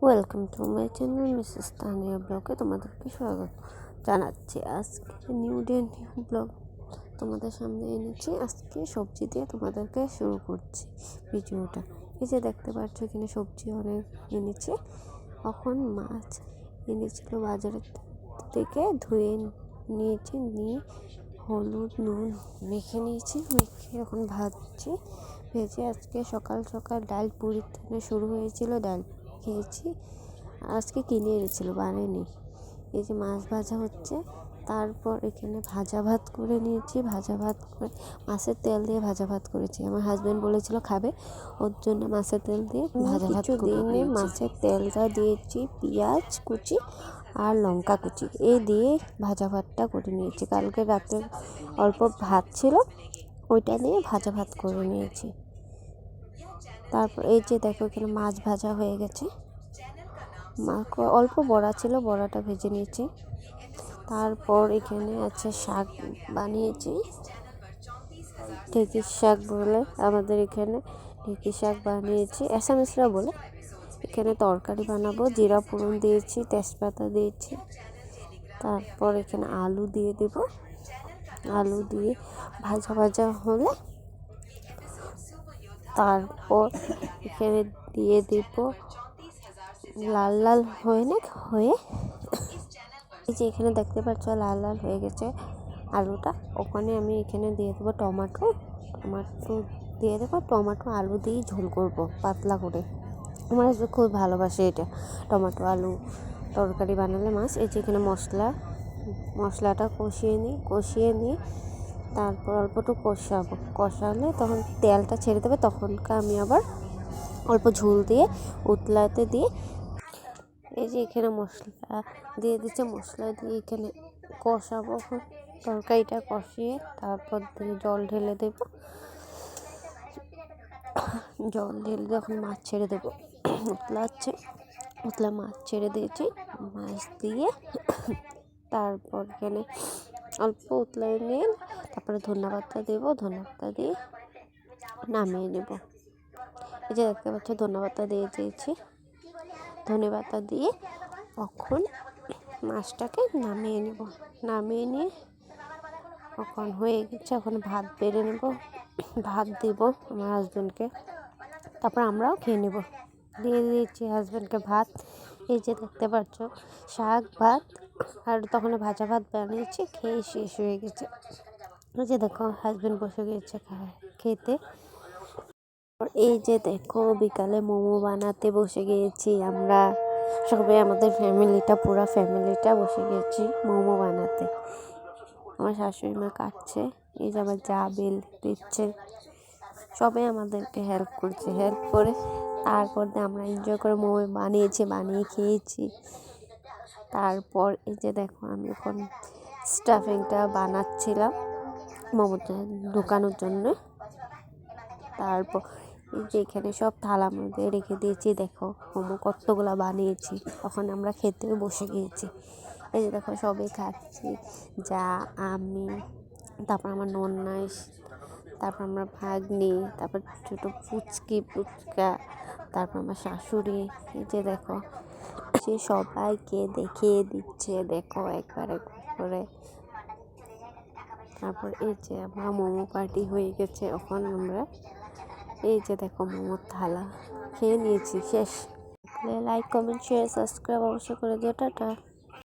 Welcome to my channel Mrs Tania ব্লগে তোমাদেরকে স্বাগত জানাচ্ছি। আজকে নিউ ডে নিউ ব্লগ তোমাদের সামনে এনেছি। আজকে সবজি দিয়ে তোমাদেরকে শুরু করছি ভিডিওটা। এই যে দেখতে পাচ্ছ এখানে সবজি অনেক এনেছি। এখন মাছ এনেছিল বাজারের থেকে, ধুয়ে নিয়েছি, নিয়ে হলুদ নুন মেখে নিয়েছি, মেখে এখন ভাজছি। ভেজে আজকে সকাল সকাল ডাল পুরীর থেকে শুরু হয়েছিল, ডাল খেয়েছি। আজকে কিনে এনেছিল, বানায়নি। এই যে মাছ ভাজা হচ্ছে, তারপর এখানে ভাজা ভাত করে নিয়েছি। ভাজা ভাত করে মাছের তেল দিয়ে ভাজা ভাত করেছি। আমার হাজব্যান্ড বলেছিল খাবে, ওর জন্য মাছের তেল দিয়ে ভাজা ভাত দিয়ে মাছের তেলটা দিয়েছি, পেঁয়াজ কুচি আর লঙ্কা কুচি এই দিয়ে ভাজা ভাতটা করে নিয়েছি। কালকে রাতে অল্প ভাত ছিল, ওইটা দিয়ে ভাজা ভাত করে নিয়েছি। তারপর এই যে দেখো এখানে মাছ ভাজা হয়ে গেছে। অল্প বড়া ছিল, বড়াটা ভেজে নিয়েছি। তারপর এখানে আছে শাক বানিয়েছি, ঢেঁকির শাক বলে আমাদের এখানে, ঢেঁকির শাক বানিয়েছি, অ্যাসামিসরা বলে। এখানে তরকারি বানাবো, জিরা ফোড়ন দিয়েছি, তেজপাতা দিয়েছি। তারপর এখানে আলু দিয়ে দেব, আলু দিয়ে ভাজা ভাজা হলে তারপর এখানে দিয়ে দেব লাল লাল হয়ে এই যে এখানে দেখতে পাচ্ছ লাল লাল হয়ে গেছে আলুটা। ওখানে আমি এখানে দিয়ে দেবো টমেটো দিয়ে দেবো। টমেটো আলু দিয়েই ঝোল করবো পাতলা করে। আমার খুব ভালোবাসে এটা, টমেটো আলু তরকারি বানালে মাছ। এই যে এখানে মশলাটা কষিয়ে নিয়ে তারপর অল্প একটু কষালে তখন তেলটা ছেড়ে দেবে। তখনকার আমি আবার অল্প ঝোল দিয়ে উতলাতে দিয়ে এই যে এখানে মশলা দিয়ে দিচ্ছে, মশলা দিয়ে এখানে কষাবো। তরকারিটা কষিয়ে তারপর জল ঢেলে দেবো, জল ঢেলে যখন মাছ ছেড়ে দেবো, উতলা মাছ ছেড়ে দিয়েছি। মাছ দিয়ে তারপর এখানে অল্প উতলাই নিয়ে তারপরে ধনেপাতা দেবো, ধনেপাতা দিয়ে নামিয়ে নেব। এই যে দেখতে পাচ্ছ ধনেপাতা দিয়ে দিয়েছি, ধনেপাতা দিয়ে তখন মাছটাকে নামিয়ে নেব। নামিয়ে নিয়ে এখন হয়ে গেছে, এখন ভাত বেড়ে নেব, ভাত দেবো আমার হাজব্যান্ডকে, তারপর আমরাও খেয়ে নেব। দিয়ে দিয়েছি হাজব্যান্ডকে ভাত। এই যে দেখতে পাচ্ছ শাক ভাত আর তখন ভাজা ভাত বানিয়েছি, খেয়ে শেষ হয়ে গেছে। এই যে দেখো হাজব্যান্ড বসে গিয়েছে খেতে। এই যে দেখো বিকালে মোমো বানাতে বসে গিয়েছি আমরা সবাই, আমাদের পুরো ফ্যামিলিটা বসে গেছি মোমো বানাতে। আমার শাশুড়ি মা কাটছে, এই যে আমার যা বেল দিচ্ছে, সবাই আমাদেরকে হেল্প করছে। হেল্প করে তারপর আমরা এনজয় করে মোমো বানিয়ে খেয়েছি। তারপর এই যে দেখো আমি এখন স্টাফিংটা বানাচ্ছিলাম মোমোতে ঢোকানোর জন্য। তারপর এই যে এখানে সব থালার মধ্যে রেখে দিয়েছি। দেখো মোমো কতগুলো বানিয়েছি, তখন আমরা খেতেও বসে গিয়েছি। এই যে দেখো সবাই খাচ্ছি, যা আমি, তারপর আমার নন্নাইস, তারপর আমার ভাগ্নি, তারপর ছোটো ফুচকা, তারপর আমার শাশুড়ি। এই যে দেখো সে সবাইকে দেখিয়ে দিচ্ছে, দেখো একবার করে। তারপর এই যে আমরা মোমো পার্টি হয়ে গেছে। এখন আমরা এই যে দেখো মোমোর থালা খেয়ে নিয়েছি, শেষ। লাইক কমেন্ট শেয়ার সাবস্ক্রাইব অবশ্যই করে দিও। টাটা।